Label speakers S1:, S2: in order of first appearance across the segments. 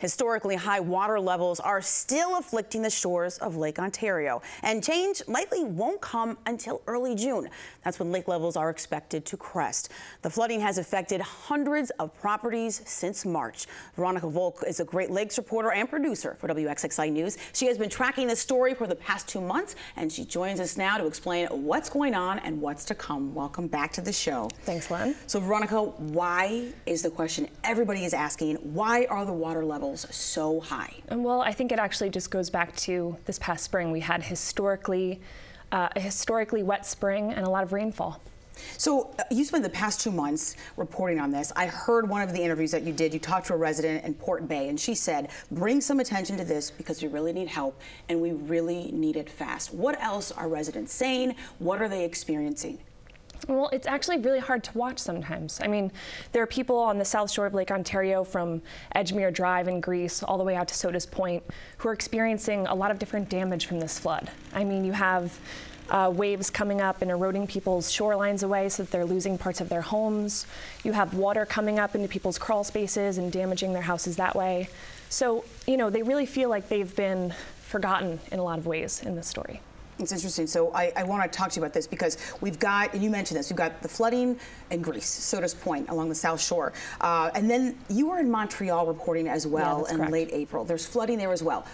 S1: Historically high water levels are still afflicting the shores of Lake Ontario, and change likely won't come until early June. That's when lake levels are expected to crest. The flooding has affected hundreds of properties since March. Veronica Volk is a Great Lakes reporter and producer for WXXI News. She has been tracking this story for the past 2 months, and she joins us now to explain what's going on and what's to come. Welcome back to the show.
S2: Thanks, Len.
S1: So, Veronica, why is the question everybody is asking? Why are the water levels so high?
S2: Well, I think it actually just goes back to this past spring. We had a historically wet spring and a lot of rainfall.
S1: So you spent the past 2 months reporting on this. I heard one of the interviews that you did. You talked to a resident in Port Bay, and she said, bring some attention to this because we really need help and we really need it fast. What else are residents saying? What are they experiencing?
S2: Well, it's actually really hard to watch sometimes. I mean, there are people on the south shore of Lake Ontario from Edgemere Drive in Greece all the way out to Sodas Point who are experiencing a lot of different damage from this flood. I mean, you have waves coming up and eroding people's shorelines away so that they're losing parts of their homes. You have water coming up into people's crawl spaces and damaging their houses that way. So, you know, they really feel like they've been forgotten in a lot of ways in this story.
S1: It's interesting. So I want to talk to you about this because we've got, and you mentioned this, we've got the flooding in Greece, Sodas Point along the South Shore. And then you were in Montreal reporting as well in late April. There's flooding there as well.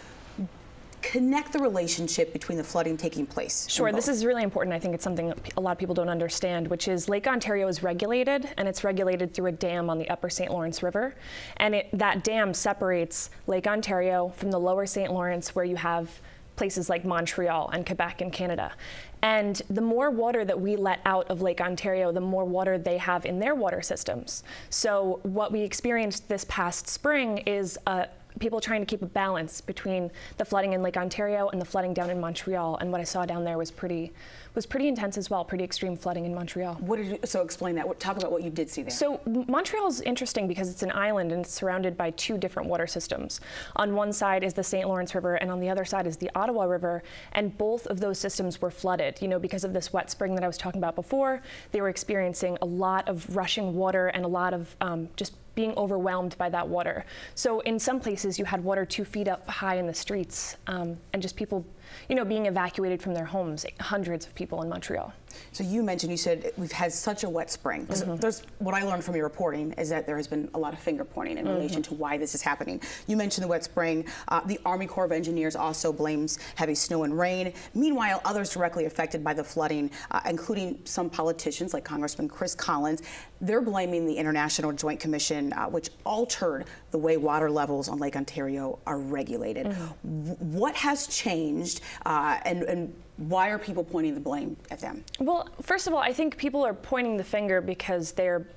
S1: Connect the relationship between the flooding taking place.
S2: Sure, this is really important. I think it's something that a lot of people don't understand, which is Lake Ontario is regulated, and it's regulated through a dam on the upper St. Lawrence River. And that dam separates Lake Ontario from the lower St. Lawrence, where you have places like Montreal and Quebec in Canada. And the more water that we let out of Lake Ontario, the more water they have in their water systems. So what we experienced this past spring is people trying to keep a balance between the flooding in Lake Ontario and the flooding down in Montreal. And what I saw down there was pretty intense as well, pretty extreme flooding in Montreal.
S1: So explain that. Talk about what you did see there.
S2: So Montreal is interesting because it's an island and it's surrounded by 2 different water systems. On one side is the St. Lawrence River and on the other side is the Ottawa River, and both of those systems were flooded. You know, because of this wet spring that I was talking about before, they were experiencing a lot of rushing water and a lot of just being overwhelmed by that water. So in some places you had water 2 feet up high in the streets and just people, you know, being evacuated from their homes, hundreds of people in Montreal.
S1: So you mentioned, you said we've had such a wet spring. There's, what I learned from your reporting is that there has been a lot of finger pointing in relation to why this is happening. You mentioned the wet spring. The Army Corps of Engineers also blames heavy snow and rain. Meanwhile, others directly affected by the flooding, including some politicians like Congressman Chris Collins, they're blaming the International Joint Commission, which altered the way water levels on Lake Ontario are regulated. What has changed and why are people pointing the blame at them? Well,
S2: first of all, I think people are pointing the finger because they're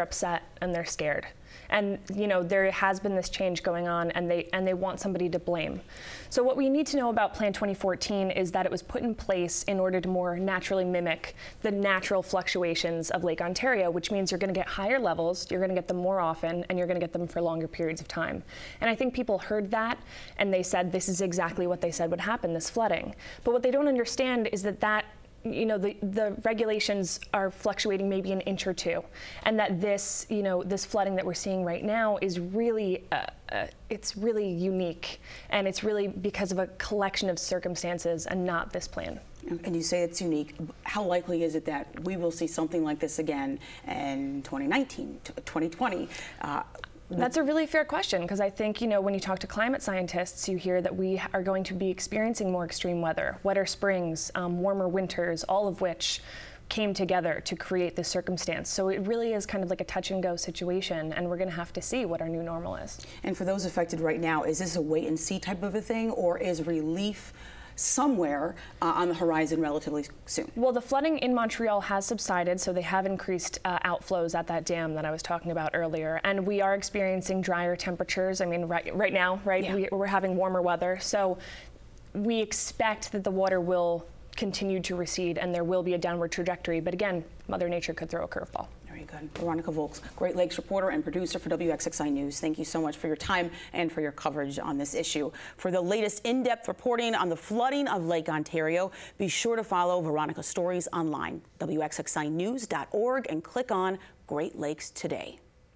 S2: upset and they're scared. And you know, there has been this change going on and they want somebody to blame. So what we need to know about Plan 2014 is that it was put in place in order to more naturally mimic the natural fluctuations of Lake Ontario, which means you're going to get higher levels, you're going to get them more often, and you're going to get them for longer periods of time. And I think people heard that and they said this is exactly what they said would happen, this flooding. But what they don't understand is that you know, the regulations are fluctuating maybe an inch or 2, and that this, you know, this flooding that we're seeing right now is really, it's really unique, and it's really because of a collection of circumstances and not this plan.
S1: And you say it's unique. How likely is it that we will see something like this again in 2019, 2020?
S2: That's a really fair question, because I think, you know, when you talk to climate scientists, you hear that we are going to be experiencing more extreme weather, wetter springs, warmer winters, all of which came together to create this circumstance. So it really is kind of like a touch and go situation, and we're going to have to see what our new normal is.
S1: And for those affected right now, is this a wait and see type of a thing, or is relief somewhere on the horizon relatively soon?
S2: Well, the flooding in Montreal has subsided, so they have increased outflows at that dam that I was talking about earlier, and we are experiencing drier temperatures. I mean, right now, yeah. We're having warmer weather, so we expect that the water will continue to recede and there will be a downward trajectory, but again, Mother Nature could throw a curveball.
S1: Very good. Veronica Volk, Great Lakes reporter and producer for WXXI News. Thank you so much for your time and for your coverage on this issue. For the latest in-depth reporting on the flooding of Lake Ontario, be sure to follow Veronica's stories online, WXXInews.org, and click on Great Lakes Today.